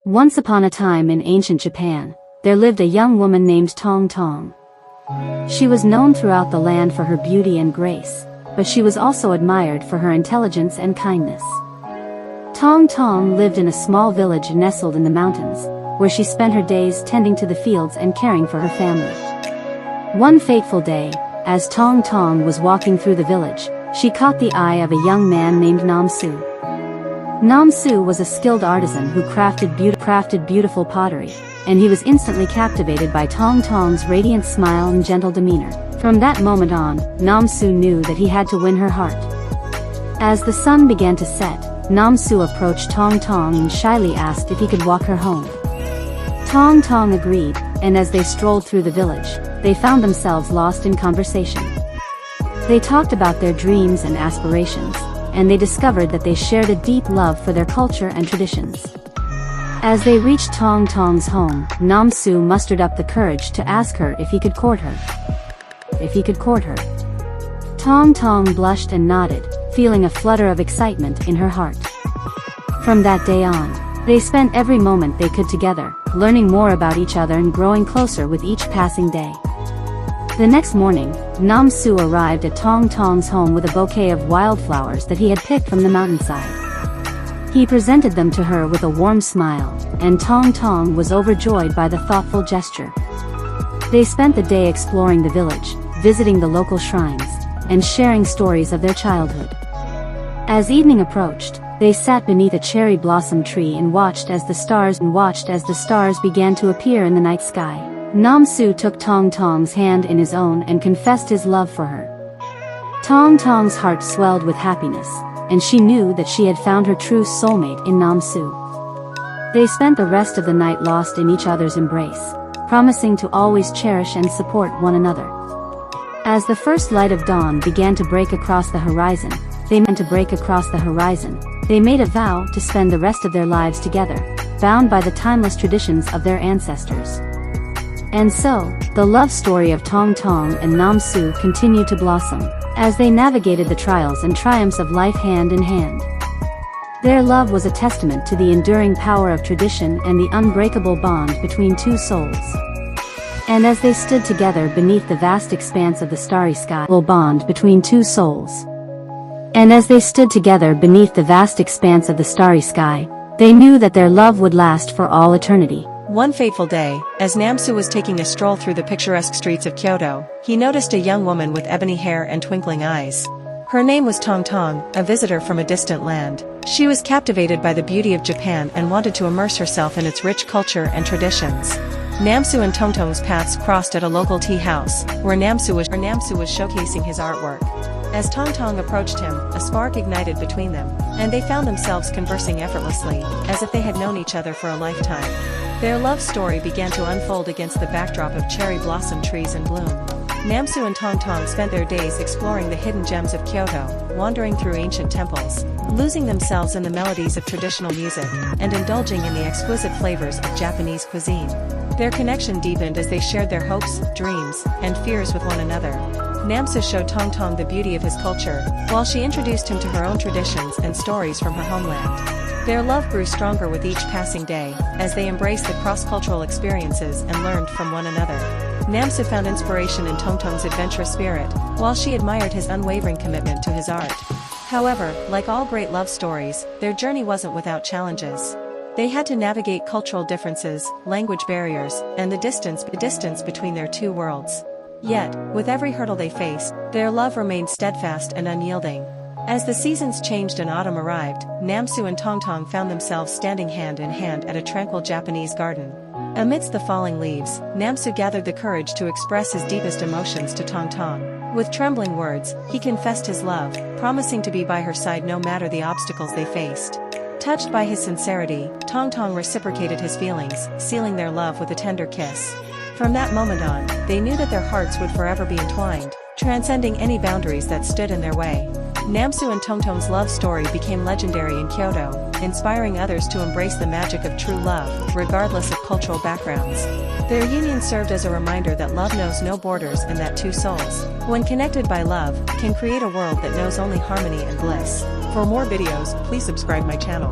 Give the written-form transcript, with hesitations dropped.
Once upon a time in ancient Japan, there lived a young woman named Tong Tong. She was known throughout the land for her beauty and grace, but she was also admired for her intelligence and kindness. Tong Tong lived in a small village nestled in the mountains, where she spent her days tending to the fields and caring for her family. One fateful day, as Tong Tong was walking through the village, she caught the eye of a young man named Namsu. Namsu was a skilled artisan who crafted beautiful pottery, and he was instantly captivated by Tong Tong's radiant smile and gentle demeanor. From that moment on, Namsu knew that he had to win her heart. As the sun began to set, Namsu approached Tong Tong and shyly asked if he could walk her home. Tong Tong agreed, and as they strolled through the village, they found themselves lost in conversation. They talked about their dreams and aspirations, and they discovered that they shared a deep love for their culture and traditions. As they reached Tong Tong's home, Namsu mustered up the courage to ask her if he could court her. Tong Tong blushed and nodded, feeling a flutter of excitement in her heart. From that day on, they spent every moment they could together, learning more about each other and growing closer with each passing day. The next morning, Namsu arrived at Tong Tong's home with a bouquet of wildflowers that he had picked from the mountainside. He presented them to her with a warm smile, and Tong Tong was overjoyed by the thoughtful gesture. They spent the day exploring the village, visiting the local shrines, and sharing stories of their childhood. As evening approached, they sat beneath a cherry blossom tree and watched as the stars began to appear in the night sky. Namsu took Tong Tong's hand in his own and confessed his love for her. Tong Tong's heart swelled with happiness, and she knew that she had found her true soulmate in Namsu. They spent the rest of the night lost in each other's embrace, promising to always cherish and support one another. As the first light of dawn began to break across the horizon, they made a vow to spend the rest of their lives together, bound by the timeless traditions of their ancestors. And so, the love story of Tong Tong and Namsu continued to blossom, as they navigated the trials and triumphs of life hand in hand. Their love was a testament to the enduring power of tradition and the unbreakable bond between two souls. And as they stood together beneath the vast expanse of the starry sky, they knew that their love would last for all eternity. One fateful day, as Namsu was taking a stroll through the picturesque streets of Kyoto, he noticed a young woman with ebony hair and twinkling eyes. Her name was Tong Tong, a visitor from a distant land. She was captivated by the beauty of Japan and wanted to immerse herself in its rich culture and traditions. Namsu and Tong Tong's paths crossed at a local tea house, where Namsu was showcasing his artwork. As Tong Tong approached him, a spark ignited between them, and they found themselves conversing effortlessly, as if they had known each other for a lifetime. Their love story began to unfold against the backdrop of cherry blossom trees in bloom. Namsu and Tong Tong spent their days exploring the hidden gems of Kyoto, wandering through ancient temples, losing themselves in the melodies of traditional music, and indulging in the exquisite flavors of Japanese cuisine. Their connection deepened as they shared their hopes, dreams, and fears with one another. Namsu showed Tong Tong the beauty of his culture, while she introduced him to her own traditions and stories from her homeland. Their love grew stronger with each passing day, as they embraced the cross-cultural experiences and learned from one another. Namsu found inspiration in Tong Tong's adventurous spirit, while she admired his unwavering commitment to his art. However, like all great love stories, their journey wasn't without challenges. They had to navigate cultural differences, language barriers, and the distance between their two worlds. Yet, with every hurdle they faced, their love remained steadfast and unyielding. As the seasons changed and autumn arrived, Namsu and Tong Tong found themselves standing hand in hand at a tranquil Japanese garden. Amidst the falling leaves, Namsu gathered the courage to express his deepest emotions to Tong Tong. With trembling words, he confessed his love, promising to be by her side no matter the obstacles they faced. Touched by his sincerity, Tong Tong reciprocated his feelings, sealing their love with a tender kiss. From that moment on, they knew that their hearts would forever be entwined, transcending any boundaries that stood in their way. Namsu and Tong Tong's love story became legendary in Kyoto, inspiring others to embrace the magic of true love, regardless of cultural backgrounds. Their union served as a reminder that love knows no borders and that two souls, when connected by love, can create a world that knows only harmony and bliss. For more videos, please subscribe my channel.